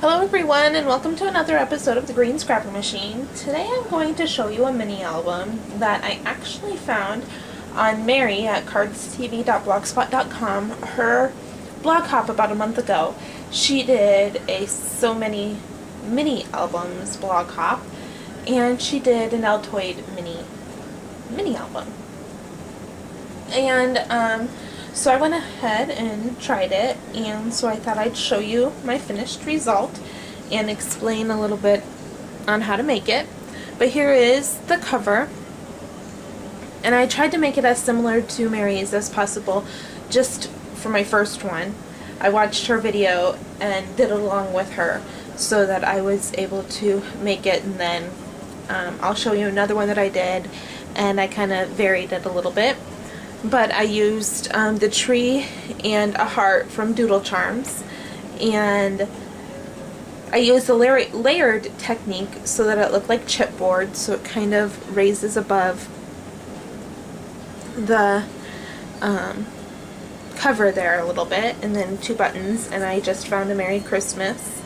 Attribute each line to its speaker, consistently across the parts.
Speaker 1: Hello everyone, and welcome to another episode of the Green Scrapper Machine. Today I'm going to show you a mini album that I actually found on Mary at cardstv.blogspot.com, her blog hop about a month ago. She did a So Many Mini Albums blog hop, and she did an Altoid Mini album. And so I went ahead and tried it, and so I thought I'd show you my finished result and explain a little bit on how to make it. But here is the cover, and I tried to make it as similar to Mary's as possible just for my first one. I watched her video and did it along with her so that I was able to make it, and then I'll show you another one that I did, and I kind of varied it a little bit. But I used the tree and a heart from Doodle Charms, and I used the layered technique so that it looked like chipboard, so it kind of raises above the cover there a little bit, and then two buttons, and I just found a Merry Christmas.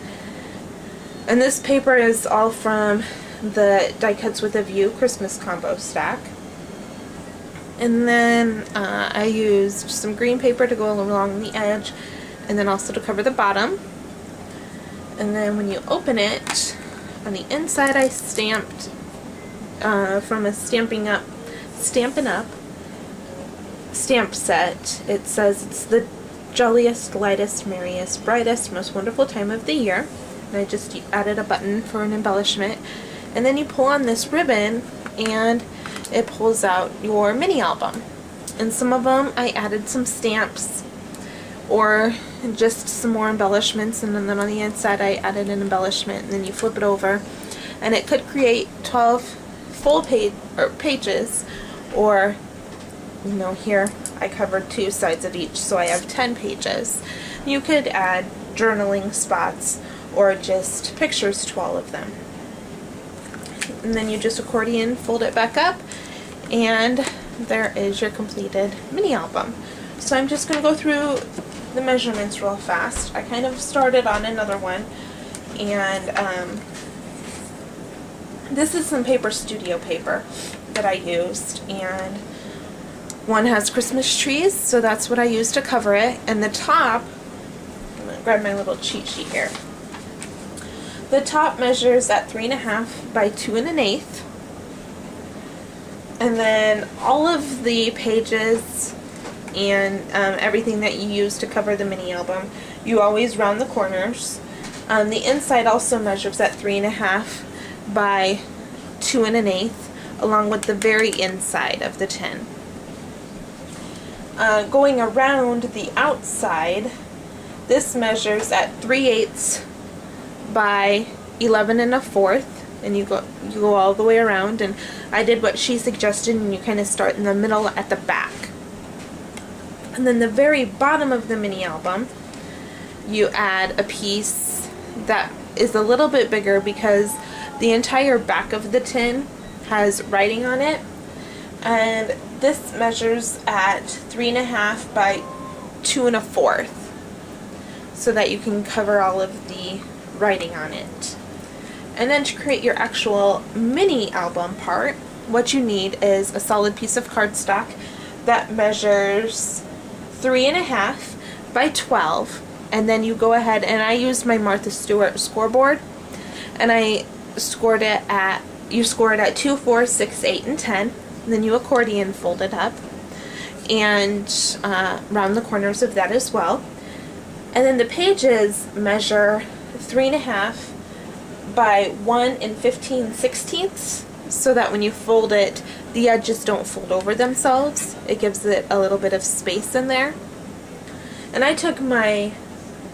Speaker 1: And this paper is all from the Die Cuts with a View Christmas combo stack. And then I used some green paper to go along the edge, and then also to cover the bottom. And then when you open it, on the inside I stamped from a Stampin' Up! Stamp set. It says it's the jolliest, lightest, merriest, brightest, most wonderful time of the year. And I just added a button for an embellishment. And then you pull on this ribbon, and it pulls out your mini album. And some of them I added some stamps or just some more embellishments, and then on the inside I added an embellishment, and then you flip it over, and it could create 12 full pages, or here I covered two sides of each, so I have 10 pages. You could add journaling spots or just pictures to all of them. And then you just accordion fold it back up, and there is your completed mini album. So I'm just going to go through the measurements real fast. I kind of started on another one, and this is some Paper Studio paper that I used, and one has Christmas trees, so that's what I used to cover it. And the top, I'm going to grab my little cheat sheet here. The top measures at 3.5 by 2 1/8, and then all of the pages and everything that you use to cover the mini album, you always round the corners. The inside also measures at 3.5 by 2 1/8, along with the very inside of the tin. Going around the outside, this measures at 3/8 by 11 1/4, and you go all the way around, and I did what she suggested, and you kind of start in the middle at the back. And then the very bottom of the mini album, you add a piece that is a little bit bigger because the entire back of the tin has writing on it, and this measures at 3.5 by 2 1/4, so that you can cover all of the writing on it. And then to create your actual mini album part, what you need is a solid piece of cardstock that measures 3.5 by 12, and then you go ahead, and I used my Martha Stewart scoreboard, and you score it at 2, 4, 6, 8, and 10, and then you accordion fold it up and round the corners of that as well. And then the pages measure 3.5 by 1 15/16, so that when you fold it, the edges don't fold over themselves. It gives it a little bit of space in there. And I took my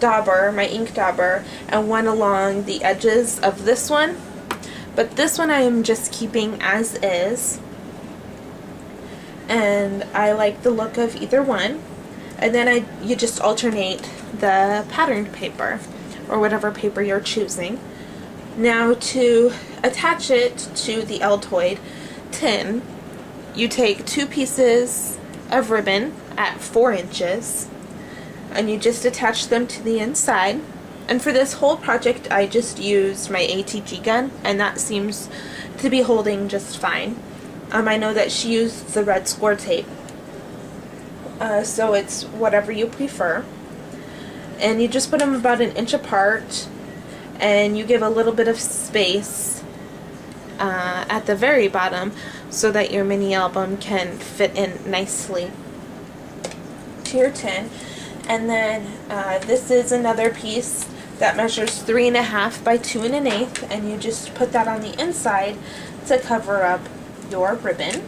Speaker 1: ink dauber, and went along the edges of this one, but this one I am just keeping as is, and I like the look of either one. And then you just alternate the patterned paper, or whatever paper you're choosing. Now, to attach it to the Altoid tin, you take 2 pieces of ribbon at 4 inches, and you just attach them to the inside, And for this whole project, I just used my ATG gun, and that seems to be holding just fine. I know that she used the red score tape, so it's whatever you prefer. And you just put them about 1 inch apart, and you give a little bit of space at the very bottom so that your mini album can fit in nicely to your tin. And then this is another piece that measures 3.5 by 2 1/8, and you just put that on the inside to cover up your ribbon.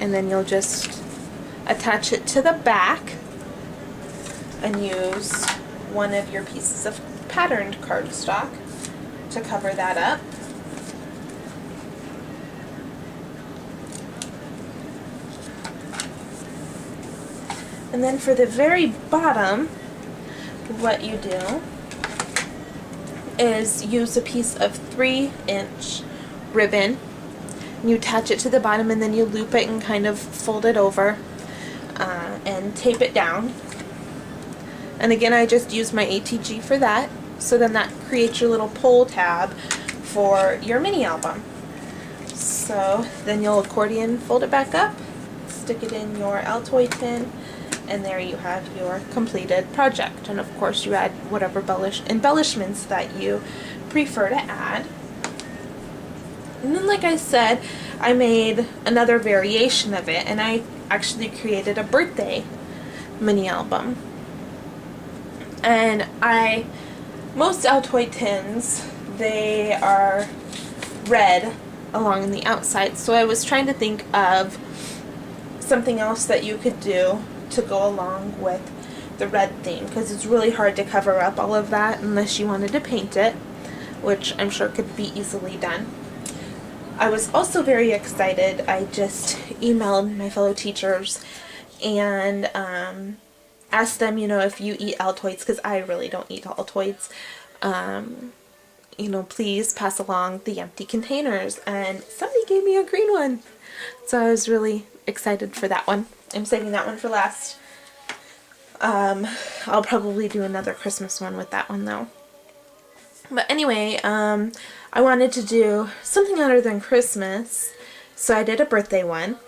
Speaker 1: And then you'll just attach it to the back and use one of your pieces of patterned cardstock to cover that up. And then for the very bottom, what you do is use a piece of 3-inch ribbon. You attach it to the bottom, and then you loop it and kind of fold it over and tape it down. And again, I just use my ATG for that. So then that creates your little pull tab for your mini album. So then you'll accordion fold it back up, stick it in your Altoid tin, and there you have your completed project. And of course you add whatever embellishments that you prefer to add. And then, like I said, I made another variation of it, and I actually created a birthday mini album. And most Altoid tins, they are red along the outside, so I was trying to think of something else that you could do to go along with the red theme, because it's really hard to cover up all of that unless you wanted to paint it, which I'm sure could be easily done. I was also very excited. I just emailed my fellow teachers and asked them, if you eat Altoids, because I really don't eat Altoids, please pass along the empty containers. And somebody gave me a green one, so I was really excited for that one. I'm saving that one for last. I'll probably do another Christmas one with that one though. But anyway, I wanted to do something other than Christmas, so I did a birthday one,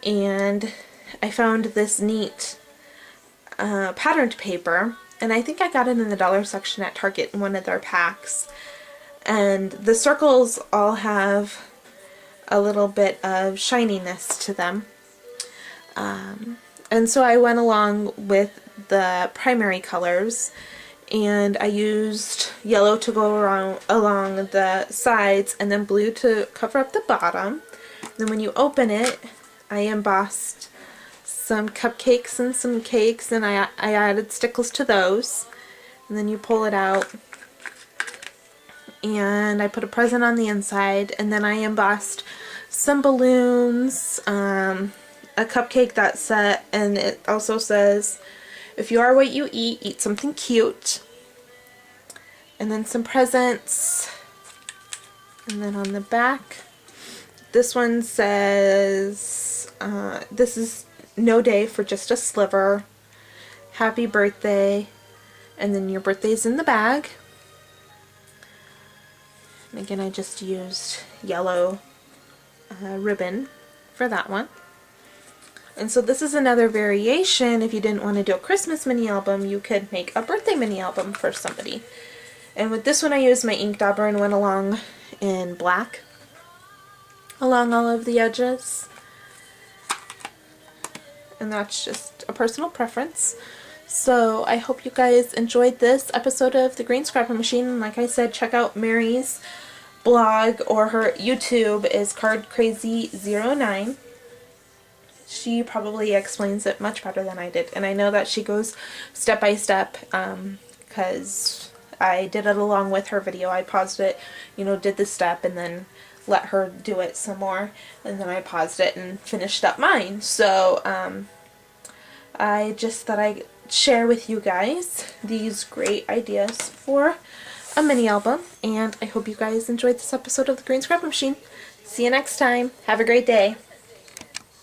Speaker 1: and I found this neat patterned paper, and I think I got it in the dollar section at Target in one of their packs. And the circles all have a little bit of shininess to them. And so I went along with the primary colors, and I used yellow to go along the sides, and then blue to cover up the bottom. Then when you open it, I embossed some cupcakes and some cakes, and I added stickles to those. And then you pull it out, and I put a present on the inside, and then I embossed some balloons, a cupcake that said, and it also says, "If you are what you eat something cute." And then some presents. And then on the back, this one says, this is no day for just a sliver. Happy birthday. And then your birthday's in the bag. And again, I just used yellow ribbon for that one. And so this is another variation. If you didn't want to do a Christmas mini album, you could make a birthday mini album for somebody. And with this one, I used my ink dauber and went along in black along all of the edges. And that's just a personal preference. So I hope you guys enjoyed this episode of The Green Scrapper Machine. And like I said, check out Mary's blog, or her YouTube is CardCrazy09. She probably explains it much better than I did. And I know that she goes step by step, because I did it along with her video. I paused it, did the step, and then let her do it some more. And then I paused it and finished up mine. So I just thought I'd share with you guys these great ideas for a mini album. And I hope you guys enjoyed this episode of The Green Scrapper Machine. See you next time. Have a great day.